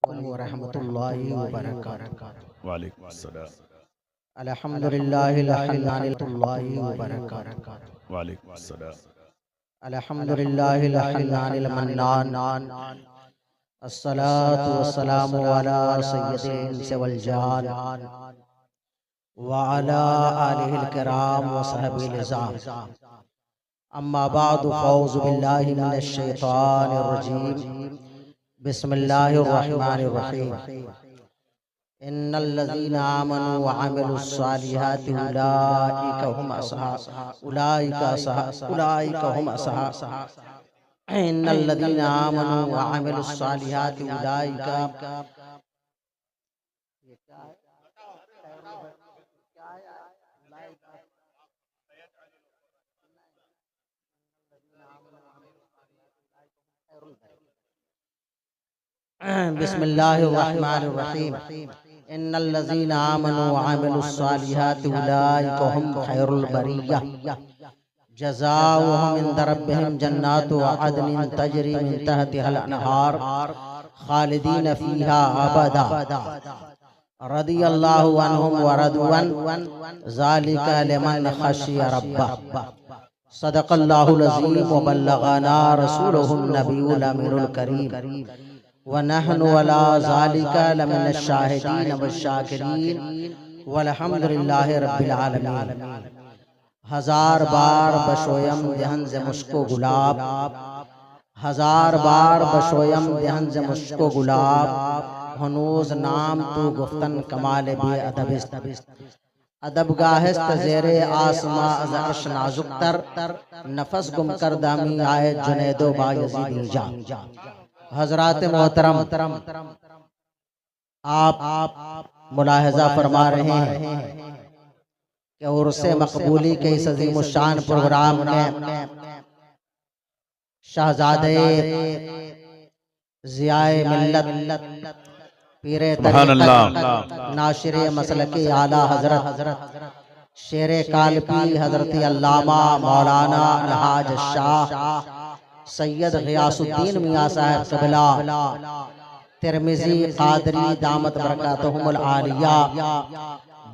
व रहमतुल्लाहि व बरकातुहू। वालेकुम अस्सलाम। अल्हम्दुलिल्लाहिल हन्नानिल व बरकातुहू। वालेकुम अस्सलाम। अल्हम्दुलिल्लाहिल हन्नानिल मन्नान। अस्सलातु वस्सलामु अला सय्यदिल इंस वल जान व अला आलिहिल किराम व सहबिल इज़ाम। अम्मा बादु फ़ौज़ु बिल्लाहि मिनश शैतानिर रजीम। बिस्मिल्लाहिर रहमानिर रहीम। इन्नल लज़ीना आमनू व अमिलुस सालिहाति उलाइका हुम असहाब। इन्नल लज़ीना आमनू व अमिलुस सालिहाति उलाइका बिस्मिल्लाहिर्रहमानिर्रहीम। इन्नल लज़ीना आमनू व अमिलुस सालिहाति उलाइका हुम खैरुल बरिय्यह। जज़ाओहुम इंद रब्बिहिम जन्नातु अदनिन तजरी मिन तहतिहल अनहार खालिदीन फीहा अबदा। रदियल्लाहु अन्हुम व रदुअन ज़ालिका लिमन खशिया रब्बह। सदक़ल्लाहुल अज़ीम व बल्लग़ना रसूलुहुन नबियुल अमीनुल करीम व नहनु अला ज़ालिका लमिनश शाहिदीन व शाकिरीन वल्हम्दुलिल्लाहि रब्बिल आलमीन। हजार बार बशोयम दहन से मुश्को गुलाब, हजार बार बशोयम दहन से मुश्को गुलाब। हनूज नाम तू गुफ्तन कमाल बे अदबिस्त। अदब गाहिस्त ज़ेरे आसमा अज़ अर्श नाजुक तर। नफस गुम कर दामी आए जुनैदो बायज़ीद जा। हज़रात मोहतरम, आप मुलाहजा फरमा रहे हैं कि उर्से मकबूली के इस अज़ीमुश्शान प्रोग्राम में शहजादे ज़ियाए मिल्लत पीरे तरीक़त नाशिरे मसलके आला हज़रत शेरे कालपी हज़रत अल्लामा मौलाना अलहाज शाह सैयद ग़ियासुद्दीन मियाँ साहब क़िबला तिरमिज़ी क़ादरी दामत बरकातहुमुल आलिया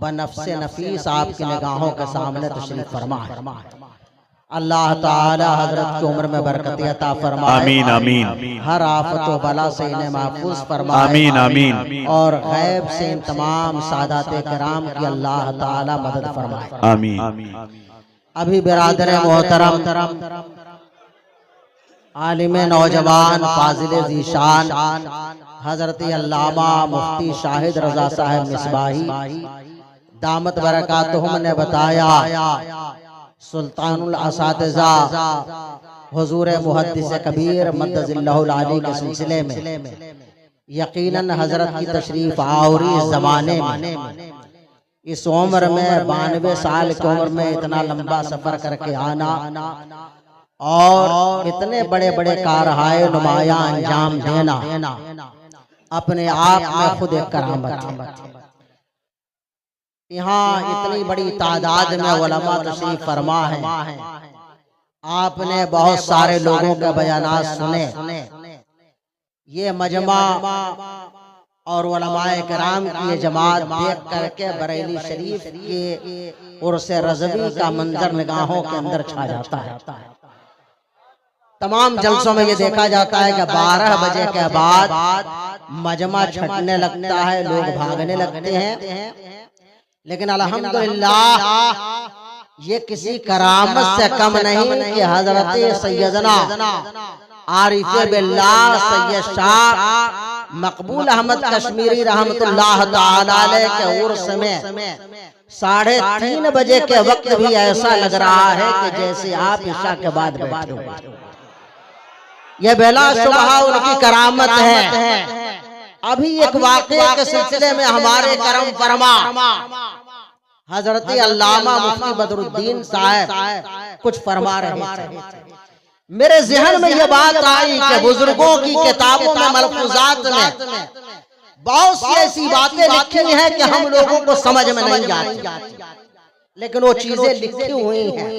बनफ्से नफीस आपकी निगाहों के सामने तशरीफ फरमा है। अल्लाह ताला हजरत की उम्र में बरकत अता फरमाए। आमीन आमीन। हर आफत व बला से इन्हें महफूज फरमाए। आमीन आमीन। और गैब से इन तमाम सादाते किराम की अल्लाह ताला मदद फरमाए। आमीन। अभी बिरादर मोहतरम, आलिम नौजवान फाजिल ज़ीशान हजरत अल्लामा मुफ्ती शाहिद रज़ा साहब मिसबाही दामत बरकातहुम ने बताया, सुल्तानुल असातिज़ा हुजूर मुहद्दिस कबीर मद्दज़िल्लाहुल आली के सिलसिले में यकीनन हजरत की तशरीफ आवरी इस ज़माने में, इस उम्र में 92 साल की उम्र में इतना लंबा सफर करके आना और इतने बड़े बड़े कारहाए नुमाया अंजाम देना अपने आप में खुद एक करामत है। यहाँ इतनी बड़ी तादाद में उलमा तशरीफ फरमा है। आपने बहुत सारे लोगों के बयानात सुने। ये मजमा और उलमाए किराम की ये जमात देख करके बरेली शरीफ के उर्से रज़वी का मंजर निगाहों के अंदर छा जाता है। तमाम जलसों में ये देखा जाता है कि 12 बजे के बाद मजमा छटने लगता है, लोग भागने लगते हैं। लेकिन अल्हम्दुलिल्लाह ये किसी करामत से कम नहीं कि हजरत सैयदना आरिफ़े बिल्लाह सैयद शाह मकबूल अहमद कश्मीरी रहमतुल्लाह ताला अलैह के उर्स में 3:30 बजे के वक्त भी ऐसा लग रहा है कि जैसे आप इशा के बाद बैठे हो। यह बेला सुबह उनकी करामत है। अभी एक वाक़े के सिलसिले में हमारे करम फरमा हजरत अल्लामा मुफ्ती बदरुद्दीन साहब कुछ फरमा रहे थे। मेरे ज़हन में यह बात आई कि बुजुर्गों की किताबों में मलफूजात में बहुत सी ऐसी बातें लिखी हैं कि हम लोगों को समझ में नहीं आती, लेकिन वो चीजें लिखी हुई हैं।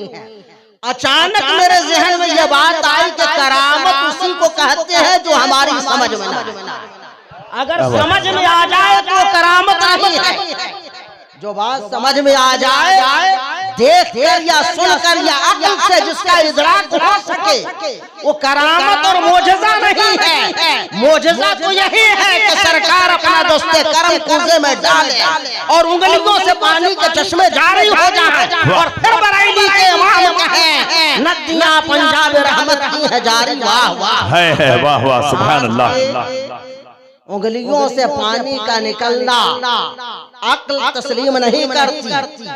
अचानक मेरे ज़हन में यह बात आई कि करामत उसी को कहते हैं जो हमारी समझ में ना आए। अगर समझ में आ जाए तो करामत नहीं है। जो बात समझ में आ जाए, देख कर या सुनकर या अक्ल से जिसका इदराक हो सके, वो करामत और मोजज़ा नहीं है। मोजज़ा तो यही है कि सरकार अपना दस्ते करम कुर्जे में डाले और उंगलियों से पानी के चश्मे जारी हो जाए और फिर बरेली के इमाम कहें नदियां पंजाब रहमत की है जारी। वाह वाह है वाह वाह सुभान अल्लाह। उंगलियों से पानी का निकलना अक्ल तस्लीम नहीं करती।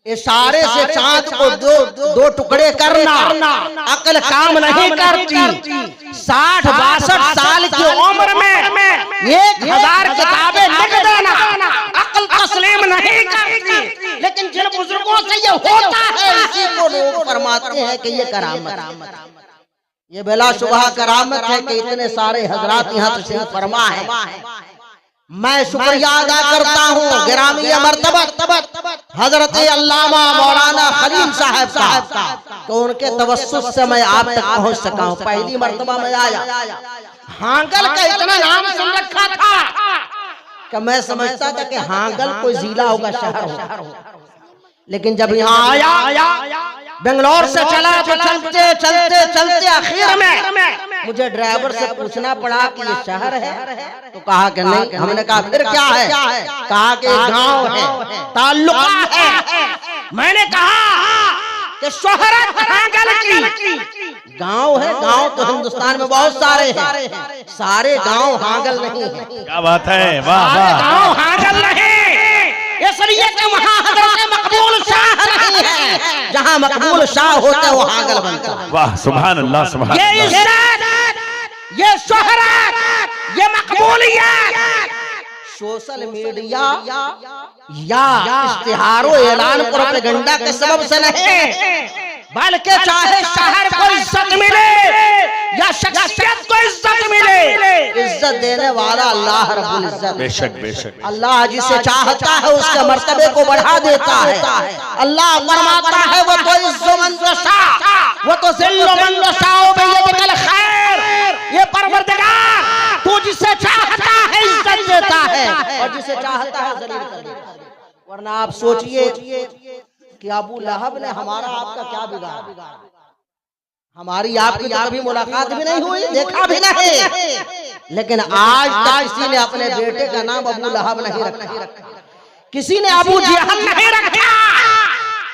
इशारे से चांद को दो टुकड़े करना अक्ल काम नहीं करती। 60-62 साल की उम्र में 1000 किताबें लिख देना अक्ल तस्लीम नहीं करती। लेकिन जिन बुजुर्गों से ये होता है, इसी को लोग फरमाते हैं कि ये करामत, ये बेला शुबह करामत है कि इतने सारे हजरात यहाँ तशरीफ फरमा है। मैं शुक्रिया अदा करता हूँ गिरामी मर्तबत हजरत अल्लामा मौलाना खलील साहब का, तो उनके तवस्सुस से मैं आप तक पहुँच सका हूँ। पहली मर्तबा में आया, हांगल का इतना नाम सुन रखा था कि मैं समझता था कि हांगल कोई जिला होगा, शहर होगा। लेकिन जब यहाँ आया, बेंगलोर से चला तो चलते आखिर में मुझे ड्राइवर से पूछना पड़ा कि ये शहर है, तो कहा कि नहीं। हमने कहा फिर क्या है? कहा कि गांव है, ताल्लुका है। मैंने कहा कि शोहरत हांगल की गांव है। गांव तो हिंदुस्तान में बहुत सारे हैं, सारे गांव हांगल नहीं है। क्या बात है, वाह वाह। गांव हांगल नहीं, इसलिए कि वहाँ हजरत मकबूल शाह नहीं है। जहाँ मकबूल शाह होते वो हांगल बनता है। वाह सुभान अल्लाह सुभान ये अल्लाह। इज्जत, ये शोहरत, ये मकबूलियत सोशल मीडिया या इश्तिहारों ऐलान प्रोपेगेंडा के सबब से नहीं, बल्कि चाहे शहर को इज्जत मिले या शख्सियत को इज्जत मिले, इज्जत देने वाला अल्लाह रब्बुल इज्जत। बेशक बेशक। अल्लाह जिसे चाहता है उसके मर्तबे को बढ़ा देता है। अल्लाह फरमाता है वो तो इज्जो मन तशा, वो तो ज़िल्लो मन तशा बियदिकल खैर। ये परवरदिगार तू जिसे चाहता है इज्जत देता है और जिसे चाहता है ज़लील कर देता है। वरना आप सोचिए कि अबू लहब ने हमारा आपका क्या बिगाड़ा। हमारी आपकी तो कभी मुलाकात भी नहीं हुई, देखा भी नहीं, लेकिन आज तक किसी ने अपने बेटे का नाम अबू लहब नहीं रखा, किसी ने अबू जहल नहीं रखा।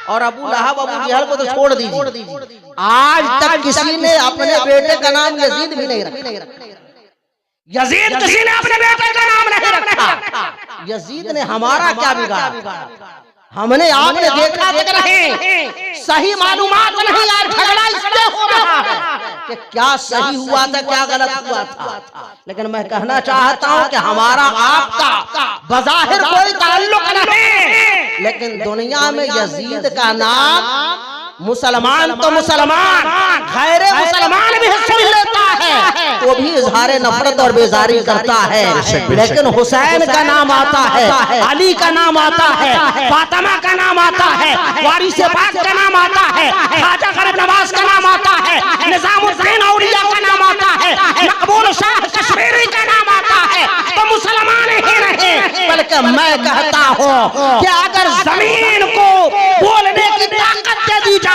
और अबू लहब अबू जहल को तो छोड़ दीजिए, आज तक किसी ने अपने बेटे का नाम यजीद भी नहीं रखा। यजीद किसी ने अपने बेटे का नाम नहीं रखा। यजीद ने हमारा क्या बिगाड़ा? हमने आपने देखा तक नहीं, सही मालूमात नहीं। यार झगड़ा इसलिए हो रहा है कि क्या सही हुआ था क्या गलत हुआ था। लेकिन मैं कहना चाहता हूं कि हमारा आपका बज़ाहिर कोई ताल्लुक नहीं, लेकिन दुनिया में यजीद का नाम मुसलमान तो मुसलमान, गैर मुसलमान भी सुन लेता है तो भी इजहार नफरत और बेजारी करता है। लेकिन हुसैन का नाम आता है, अली का नाम आता है, फातिमा का नाम आता है, वारिस पाक का नाम आता है, ख्वाजा गरीब नवाज का नाम आता है, निजामुद्दीन औलिया का नाम आता है, मकबूल शाह कश्मीरी का नाम आता है, तो मुसलमान ही नहीं बल्कि मैं कहता हूँ कि अगर जमीन को बोलने की ताकत दे दी जाए,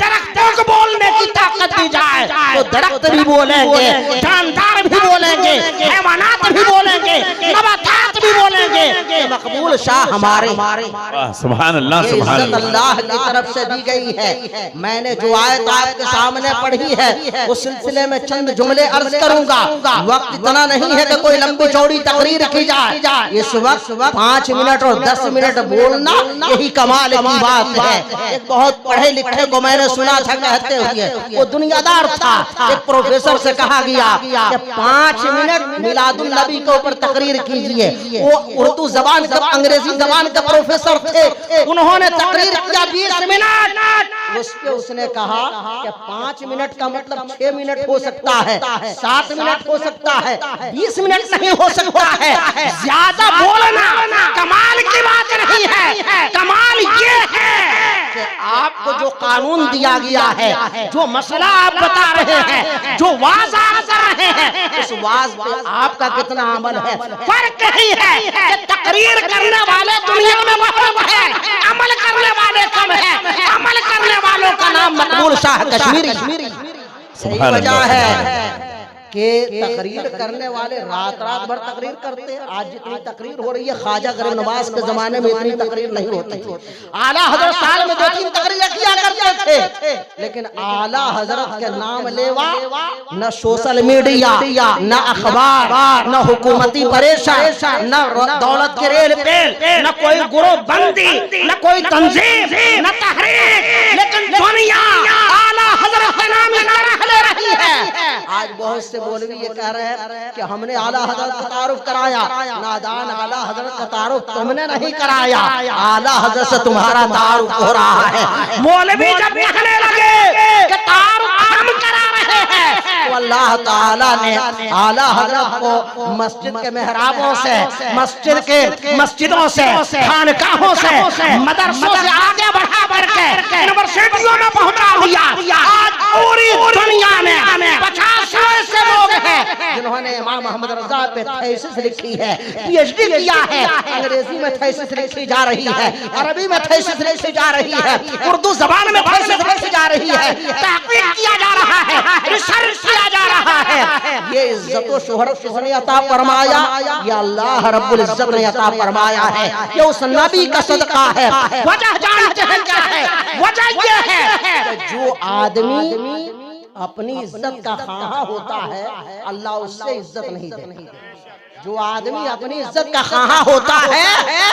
दरख्तों को बोलने की ताकत दी जाए, तो दरख्त भी बोलेंगे, जानदार भी बोलेंगे, हैवानात भी बोलेंगे, नबातात भी बोलेंगे कि मकबूल शाह हमारे। सुभान अल्लाह सुभान इज्जत अल्लाह की तरफ से दी गई है। मैंने जो आयत आपके सामने पढ़ी है उस सिलसिले में चंद जुमले अर्ज करूंगा। वक्त इतना नहीं है कि कोई लंबी चौड़ी तकरीर की जाए। इस वक्त 5 मिनट और 10 मिनट बोलना यही कमाल की बात है। एक बहुत पढ़े लिखे को मैंने सुना था कहते हुए, वो दुनियादार था, एक प्रोफेसर से कहा गया कि 5 मिनट मिलादुल नबी के ऊपर तकरीर कीजिए। वो उर्दू जबान का, अंग्रेजी जबान का प्रोफेसर थे, उन्होंने तकरीर किया 20 मिनट। उस पे उसने कहा कि 5 मिनट का मतलब 6 मिनट हो सकता है, 7 मिनट हो सकता है, 20 मिनट नहीं हो सकता है। ज्यादा बोलना कमाल की बात नहीं है, कमाल ये है कि आपको जो कानून दिया गया है, जो मसला आप बता रहे हैं, जो वाज आप कर रहे हैं, इस वाज पे आपका कितना अमल है। फर्क यही है कि तकरीर करने वाले दुनिया में बहुत है, अमल करने वाले कम है। अमल करने वालों का नाम मकबूल शाह कश्मीरी। सही वजह है कि तकरीर करने वाले रात रात भर तकरीर करते हैं। आज जितनी तकरीर हो रही है, ख्वाजा गरीब नवाज के जमाने में इतनी तकरीर नहीं होती थी। आला हजरत साल में 2-3 तकरीरें किया करते थे, लेकिन आला हजरत के नाम लेवा न सोशल मीडिया, न अखबार, न हुकूमती परेशान, न दौलत के रेल पेल, न कोई गुरो बंदी, न कोई तंजीम, न तहरीक, लेकिन दुनिया आला हजरत के नाम ले रही है। आज बहुत से मौलवी ये कह रहे हैं कि हमने आला हजरत का तारुफ कराया। नादान, आला हजरत का तारुफ तुमने नहीं कराया, आला हजरत से तुम्हारा तारुफ हो रहा है। मौलवी जब कहने लगे कि तारुफ हम करा रहे हैं, तो अल्लाह ताला ने आला हजरत को मस्जिद के मेहराबों से, मस्जिदों से, खानकाहों से, मदरसों से आगे बढ़ा के यूनिवर्सिटियों में पहुंचा दिया। आज पूरी दुनिया में 50 ऐसे लोग हैं जिन्होंने इमाम मोहम्मद रजा पे थीसिस लिखी है, पीएचडी किया है। अंग्रेजी में थीसिस लिखी जा रही है, अरबी में थीसिस लिखी जा रही है, उर्दू जबान में थीसिस लिखी जा रही है, तहकीक किया जा रहा है, रिसर्च किया जा रहा है। ये इज्जत और शोहरत किसने अता फरमाया? या अल्लाह रब्बुल इज्जत ने अता फरमाया है। ये उस नबी का सदका है। वजह जानते हैं क्या है? वजह ये है कि जो आदमी अपनी इज्जत का ख्वाहा होता है, अल्लाह उससे इज्जत नहीं देता। जो आदमी अपनी इज्जत का ख्वाहा होता है,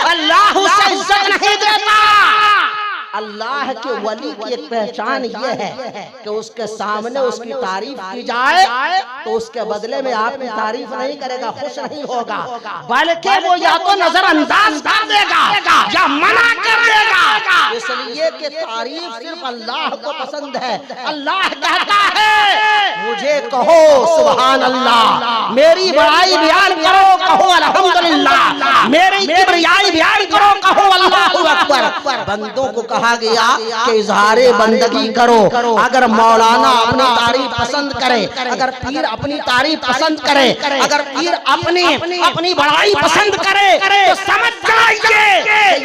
अल्लाह उससे इज्जत नहीं देता। अल्लाह के वली की एक पहचान ये है कि उसके सामने उसकी तारीफ की जाए तो उसके बदले में आपकी तारीफ नहीं करेगा, खुश नहीं होगा, बल्कि वो या तो नजरअंदाज कर देगा या मना कर देगा। इसलिए कि तारीफ सिर्फ अल्लाह को पसंद है। अल्लाह कहता है मुझे कहो सुभान अल्लाह, मेरी बड़ाई बयान करो, कहो अल्हम्दुलिल्लाह, मेरी किबरियाई बयान करो, कहो अल्लाहु अकबर। बंदों को कहा गया कि इजहारे बंदगी करो। अगर मौलाना अपनी तारीफ पसंद करे, अगर पीर अपनी तारीफ पसंद करे, अगर पीर अपनी बड़ाई पसंद करे, तो समझ जाइए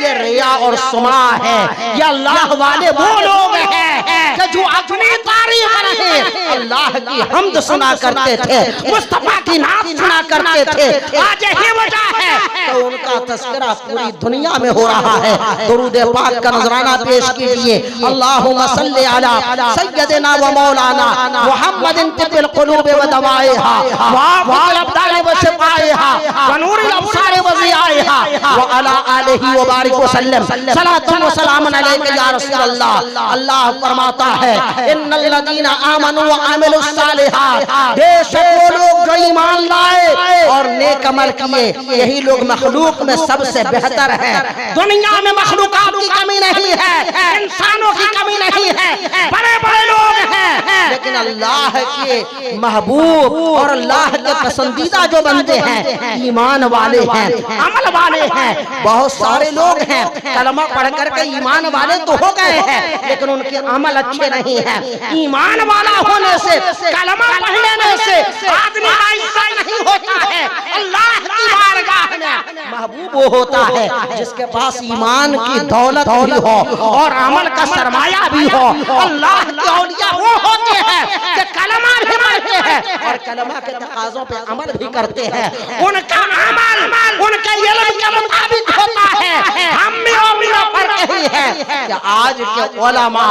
ये रिया और सुमा है। ये अल्लाह वाले वो लोग हैं कि जो अपनी तारीफ रहे, अल्लाह की हम्द सुना करते थे, मुस्तफा की नात सुना करते थे। आज यही वजह है तो उनका तस्करा पूरी दुनिया में हो रहा है। दुरूद पाक का नजराना पेश कीजिए। अल्लाहुम्मा सल्ली अला सय्यदिना व मौलाना मुहम्मदिन तिबिल कुलूब व दवाइहा व अब्दाल व शिफाइहा व नूरिल अब्सार व ज़ियाइहा व अला आलिहि व बारिक व सल्लम सलातु व सलामुन अलैका या रसूल अल्लाह। अल्लाह फरमाता है इन्नल लदीना आमनु व अमिलुस सालिहात, बेशक वो लोग जो ईमान लाए और नेक अमल किए, यही लोग मखलूक में सबसे बेहतर है। दुनिया में मखलूकात की कमी नहीं है, इंसानों की कमी नहीं है, बड़े बड़े लोग हैं, लेकिन अल्लाह के महबूब और अल्लाह के पसंदीदा जो बंदे हैं, ईमान वाले हैं, अमल वाले हैं। बहुत सारे लोग हैं कलमा पढ़ करके ईमान वाले तो हो गए हैं, लेकिन उनके अमल अच्छे नहीं हैं। ईमान वाला होने से, कलमा पढ़ लेने से आदमी का इज्जत नहीं होता है। अल्लाह की बारगाह में महबूब वो होता है जिसके पास ईमान की दौलत भी हो और अमल का सरमाया भी हो। अल्लाह के औलिया वो होते हैं कि कलमा भी पढ़ते हैं और कलमा के तकाज़ों पे अमल भी करते हैं। उनका अमल उनके इल्म के मुताबिक होता है। हम में और फर्क यही है कि आज के उलमा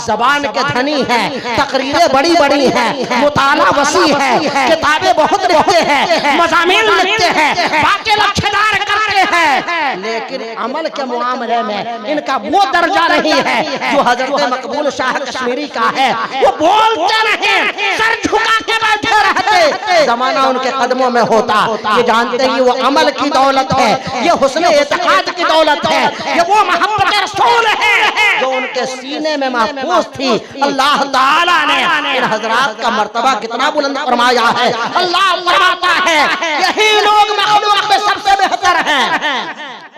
ज़बान के धनी हैं, तकरीरें बड़ी बड़ी हैं, मुताला वसी है, किताबें बहुत लिखते हैं, मज़ामीन लिखते हैं, बाकी लक्ष्यदार करते हैं, लेकिन अमल के मामले में इनका वो दर्जा नहीं है जो हजरत मकबूल शाह कश्मीरी का है। वो बोलते नहीं, सर झुका के बैठे रहते, जमाना उनके कदमों में होता। ये जानते हैं वो अमल की दौलत है, ये हुस्न एतकाद की दौलत है, ये वो मोहब्बत रसूल है जो उनके सीने में महफूज थी। अल्लाह ताला ने इन हजरात का मर्तबा कितना बुलंद फरमाया है। अल्लाह फरमाता है यही लोग मखलूक में सबसे बेहतर हैं।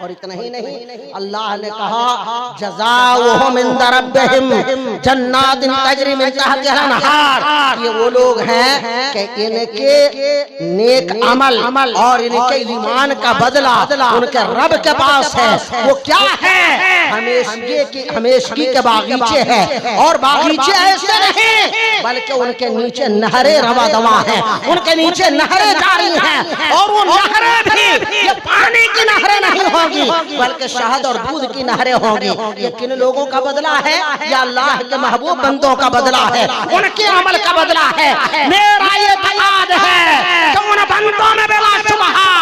और इतना ही नहीं, अल्लाह ने कहा जज़ाओहुम इंद रब्बिहिम जन्नातिन तजरी मिन तहतिहा अल-अनहार। ये वो लोग हैं कि इनके नेक अमल और इनके ईमान का बदला उनके रब के पास है। वो क्या है? हमेशगी के बागीचे हैं, और बागीचे ऐसे नहीं बल्कि उनके नीचे नहरें रवा दवा हैं, उनके नीचे नहरें जारी हैं, और वो नहरें भी ये पानी की नहरें नहीं होंगी बल्कि शहद और दूध की नहरें होंगी। ये किन लोगों का बदला है? या अल्लाह के महबूब बंदों का बदला है, उनके अमल का बदला है। मेरा ये बयान है कि उन बंदों में बिला शुबहा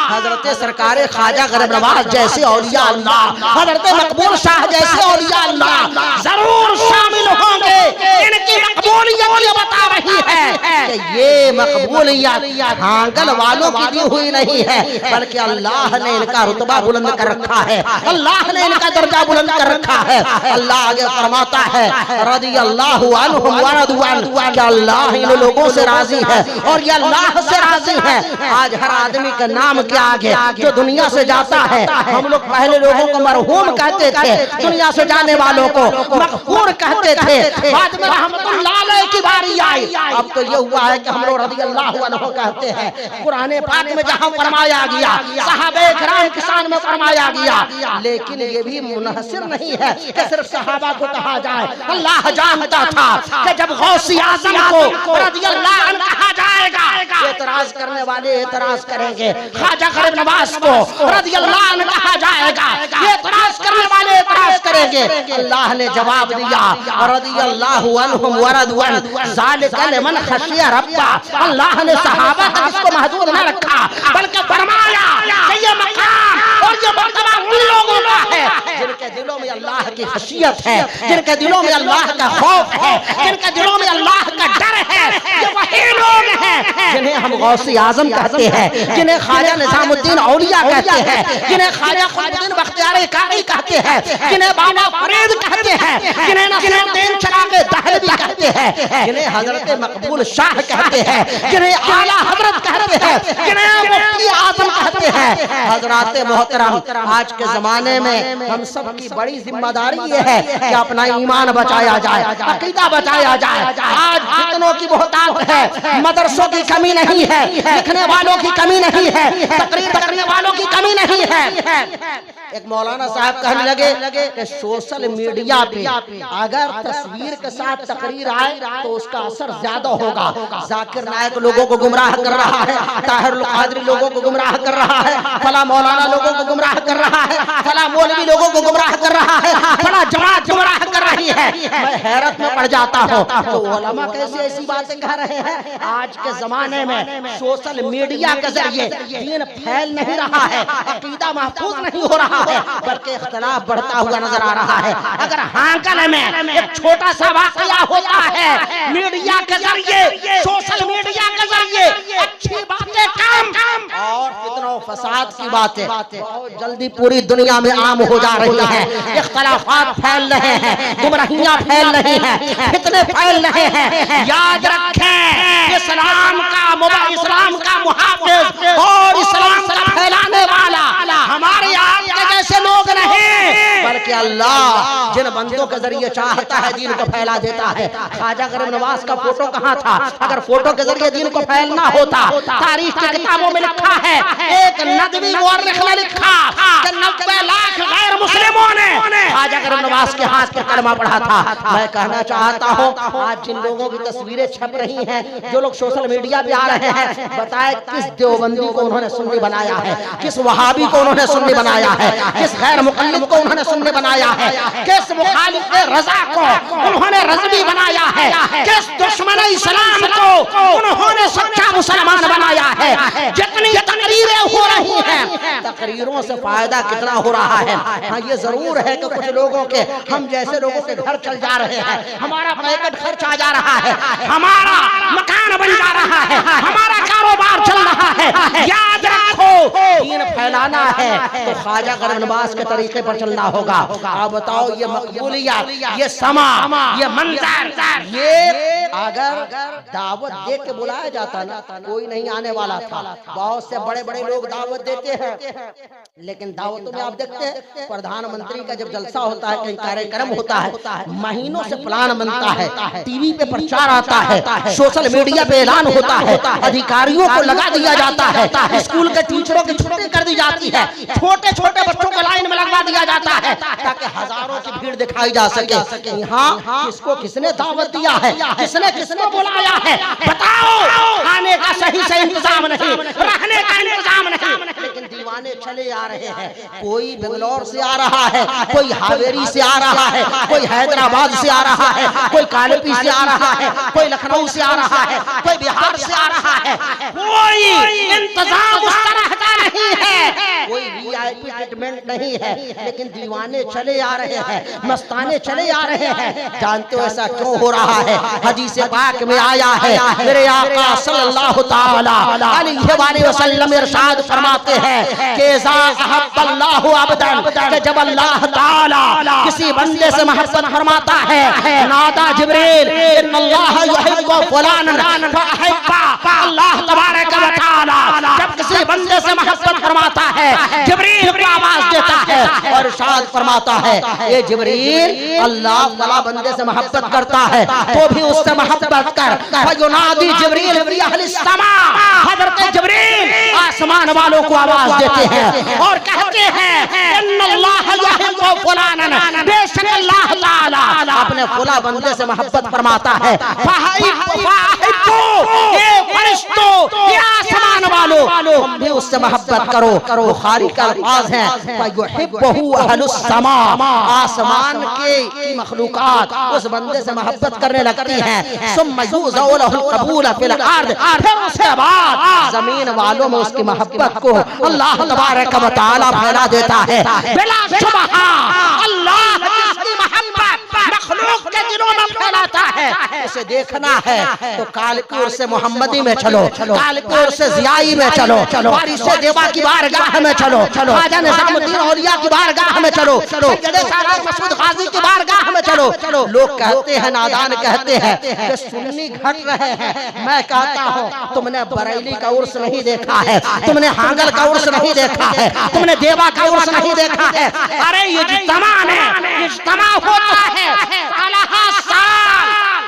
हजरत सरकारे ख्वाजा गरीब नवाज जैसे औलिया अल्लाह, हजरत मकबूल शाह जैसे औलिया अल्लाह जरूर शामिल होंगे। इनकी मकबूलियत ये बता रही है कि ये मकबूलियत हांगल वालों की दी हुई नहीं है बल्कि अल्लाह ने इनका रुतबा बुलंद कर रखा है, अल्लाह ने इनका दर्जा बुलंद कर रखा है। अल्लाह आगे फरमाता है रदियल्लाहु अन्हुम व रदू अन्हु, अल्लाह इन लोगों से राजी है और ये अल्लाह से राजी है। आज हर आदमी का नाम के आगे जो दुनिया से जाता है, हम लोग पहले लोगों को मरहूम कहते थे, दुनिया से जाने वालों को मगफूर कहते थे, बाद में रहमतुल्लाह अलैह की बारी आई, अब तो ये हुआ है कि हम लोग रदियल्लाहु अन्हु कहते हैं। कुरान पाक में जहां फरमाया गया, सहाबे किराम के शान में फरमाया गया, लेकिन ये भी मुनहसिर नहीं है कि सिर्फ सहाबा को कहा जाए। अल्लाह जानता था कि जब गौसी आज़म को रदियल्लाहु अन्हु कहा जाएगा, एतराज करने वाले एतराज करेंगे, ख्वाजा गरीब नवाज को रदियल्लाहु अन्हु कहा जाएगा, एतराज करने वाले एतराज करेंगे। अल्लाह ने जवाब दिया रदियल्लाहु अन्हुम व रदू अन्हु ज़ालिका लिमन खशिया रब्बा। अल्लाह ने सहाबा तक इसको महदूद न रखा बल्कि फरमाया कि ये मकाम और ये मर्तबा उन लोगों का है जिनके दिलों में अल्लाह की खशियत है, जिनके दिलों में अल्लाह का खौफ है, जिनके दिलों में अल्लाह का डर है। ये वही लोग हैं जिन्हें हम गौसी आजम कहते हैं, जिन्हें ख्वाजा निजामुद्दीन औलिया कहते हैं, जिन्हें ख्वाजा कुतुबुद्दीन बख्तियार कारी कहते हैं, जिन्हें बाबा फरीद कहते हैं, जिन्हें नसीरुद्दीन चिरागे दहलवी कहते हैं, जिन्हें हजरत मकबूल शाह कहते हैं, जिन्हें आला हजरत कहते हैं, जिन्हें मुफ्ती आजम कहते हैं। हजरात मोहतरम, आज के जमाने में हम सब की बड़ी जिम्मेदारी ये है कि अपना ईमान बचाया जाए, अकीदा बचाया जाए। आज जितनों की बहुतायत है, मदरसों की कमी नहीं है, लिखने वालों की कमी नहीं है, तकरीर करने वालों की कमी नहीं है। एक मौलाना साहब कहने लगे कि सोशल मीडिया पे अगर तस्वीर के साथ तकरीर आए तो उसका असर ज्यादा होगा। जाकिर नायक लोगों को गुमराह कर रहा है, ताहिरुल कादरी लोगों को गुमराह कर रहा है, फला मौलाना लोगों को गुमराह कर रहा है, फला मौलवी लोगों को गुमराह कर रहा है, फला जमात गुमराह कर रही है। मैं हैरत में पड़ जाता हूँ तो उलमा कैसे ऐसी बातें कह रहे हैं। आज के जमाने में सोशल मीडिया के जरिए दीन फैल नहीं रहा है, अकीदा महफूज नहीं हो रहा है, बल्कि इख्तिलाफ बढ़ता हुआ नजर आ रहा है। अगर हांकल में एक छोटा सा वाकया होता है मीडिया के जरिए, सोशल मीडिया के जरिए, अच्छी बातें कम और फितनों फसाद की बातें बहुत जल्दी पूरी दुनिया में आम हो जा रही हैं। इख्तिलाफात फैल रहे हैं, गुमराहियां फैल रही हैं, फितने फैल रहे हैं। याद रखें, इस्लाम का मुहाफिज और इस्लाम का फैलाने वाला हमारे आपके जैसे लोग नहीं, बल्कि अल्लाह जिन बंदों के जरिए चाहता है दीन को फैला देता है। ख्वाजा गरीब नवाज का फोटो कहाँ था? अगर फोटो के जरिए दीन को फैलना होता, तारीख की किताबों में लिखा है, एक नदवी मुअर्रिख ने लिखा कि 90 लाख गैर मुस्लिमों ने ख्वाजा गरीब नवाज के हाथ पर कलमा पढ़ा था। मैं कहना चाहता हूँ, आज जिन लोगों की तस्वीरें छप रही हैं, जो लोग सोशल मीडिया पे आ रहे हैं, बताए किस देवबंदी को उन्होंने सुन्नी बनाया है, किस वहाबी को उन्होंने सुन्नी बनाया है, किस गैर मुक़ल्लिद को उन्होंने सुन्नी बनाया है, किस मुखालिफ रज़ा को उन्होंने रज़वी बनाया है, किस दुश्मन इस्लाम को उन्होंने सच्चा मुसलमान बनाया है। जितनी तकरीरें हो रही हैं, तकरीरों से फायदा कितना हो रहा है। हाँ, ये जरूर है कि कुछ लोगों के, हम जैसे लोगों के घर चल जा रहे हैं, हमारा पैकेट खर्च आ जा रहा है, हमारा मकान बन जा रहा है, हमारा कारोबार चल रहा है। याद रखो, दीन फैलाना है तो ख्वाजा गरीब नवाज के तरीके पर चलना होगा। आप बताओ ये मकबूलियत, ये समा, ये मंजर, ये अगर दावत दे के बुलाया जाता ना कोई नहीं आने वाला था। बहुत से बड़े बड़े लोग दावत देते हैं, लेकिन दावतों में आप देखते हैं प्रधानमंत्री का जब जलसा होता है, कहीं कार्यक्रम होता है, महीनों से प्लान बनता है, टीवी पे प्रचार आता है, सोशल मीडिया पे ऐलान होता है, अधिकारियों को लगा दिया जाता है, स्कूल के टीचरों की छुट्टी कर दी जाती है, छोटे छोटे बच्चों को लाइन में लगवा दिया जाता है ताकि हजारों की भीड़ दिखाई जा सके। यहाँ किसको किसने दावत दिया है, किसने किसको बुलाया है, बताओ। खाने का सही से इंतजाम नहीं, रहने का इंतजाम नहीं, लेकिन दीवाने चले आ रहे हैं। कोई बेंगलोर से आ रहा है, कोई हावेरी से आ रहा है, कोई हैदराबाद से आ रहा है, कोई कानपी से आ रहा है, कोई लखनऊ से आ रहा है, कोई बिहार से आ रहा है। कोई इंतजाम उस तरह का नहीं है, कोई वीआईपी ट्रीटमेंट नहीं है, लेकिन दीवाने चले आ रहे हैं, मस्ताने चले आ रहे हैं। जानते हो ऐसा क्यों हो रहा है? हदीस पाक में आया है, मेरे आका सल्लल्लाहु ताला अलैहि वसल्लम इरशाद फरमाते हैं कि ज़ा अहब्बल्लाहु अब्दन, कि जब अल्लाह ताला किसी बंदे से मोहब्बत फरमाता है, नादा जिब्रील इन्नल्लाह युहिब्बु फलानन फअहिब्बा, अल्लाह तबारक व तआला जब किसी बंदे से मोहब्बत फरमाता है, जिब्रील को आवाज देता है और इरशाद फरमाता है, ये जिब्रील अल्लाह फला बंदे से मोहब्बत करता है तो भी उससे मोहब्बत कर। फयुनादी जिब्रील फी अहलिस समा, हजरत जिब्रील आसमान वालों को आवाज देते हैं और कहते हैं इन्नल्लाह युहिब्बु फलानन, बेशक अल्लाह ताला अपने फला बंदे से मोहब्बत फरमाता है। फअहिब्बु, ये फरिश्तों, ये आसमान वालों, तुम भी उससे मोहब्बत करो। बुखारी का अल्फाज है फयुहिब्बुहु अहलुस समा, आसमान की मखलूकात उस बंदे से मोहब्बत करने लगती हैं। सुम्मा युज़उ लहुल कबूल फिल अर्द, फिर उसके बाद जमीन वालों में उसकी मोहब्बत को अल्लाह तबारक व तआला फैला देता है। बिला शुबहा अल्लाह जिसकी मोहब्बत मखलूक के दिलों में फैलाता है, उसे देखना है तो कालपुर से मोहम्मदी में चलो, कालपुर से जियाई में चलो, वारिस से देवा की बारगाह में चलो, ख्वाजा निजामुद्दीन औलिया की बारगाह में चलो, सैयद सालार मसूद गाजी की बारगाह में चलो। लोग कहते हैं, नादान कहते हैं कि सुन्नी घट रहे हैं। मैं कहता हूँ तुमने बरेली का उर्स नहीं देखा है, तुमने हांगल का उर्स नहीं देखा है, तुमने देवा का उर्स नहीं देखा है। अरे ये इज्तिमा होता है,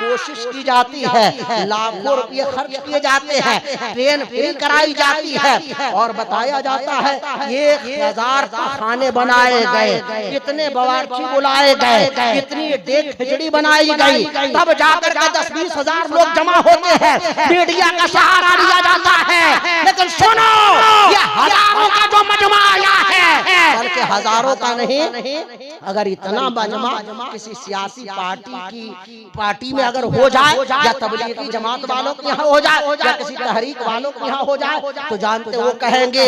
कोशिश की जाती है, लाखों रुपये खर्च किए जाते हैं, ट्रेन फ्री कराई जाती है और बताया जाता है 1000 खाने बनाए गए, इतने बावर्ची बुलाए गए, इतनी डेग खिचड़ी बनाई गई, तब जाकर के 10-20 हजार लोग जमा होते हैं, मीडिया का सहारा लिया जाता है। लेकिन सुनो, ये हजारों का जो मजमा आया है, बल्कि हजारों का नहीं, अगर इतना मजमा किसी सियासी पार्टी में अगर हो जाए या तबलीगी जमात वालों के यहाँ हो जाए या किसी तहरीक वालों के यहाँ हो जाए तो जानते वो कहेंगे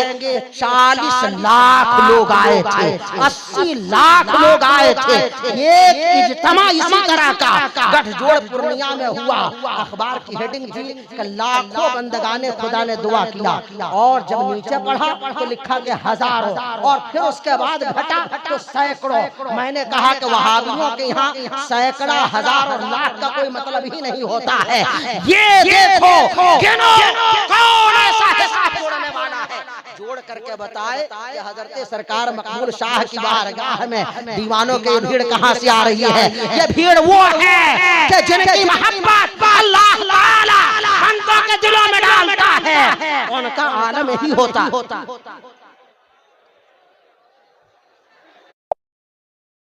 40 लाख लोग आए थे, 80 लाख लोग आए थे। ये इज्तिमा इसी तरह का गठजोड़ पूर्णिया में हुआ। अखबार की हेडिंग थी कि लाखों बंदगाने खुदा ने दुआ किया, और जब नीचे पढ़ा तो लिखा कि हजारों, और फिर उसके बाद घटा तो सैकड़ों। मैंने कहा कि वहाबियों के यहाँ सैकड़ा, हजार और लाख का कोई मतलब ही नहीं होता है। ये देखो कौन ऐसा हिसाब जोड़ने वाला है, जोड़ करके बताए कि हजरत सरकार मकबूल शाह की बारगाह में दीवानों की भीड़ कहाँ से आ रही है। ये भीड़ वो है कि जिनकी मोहब्बत अल्लाह ताला बंदों के दिलों में डालता है, उनका आलम ही होता।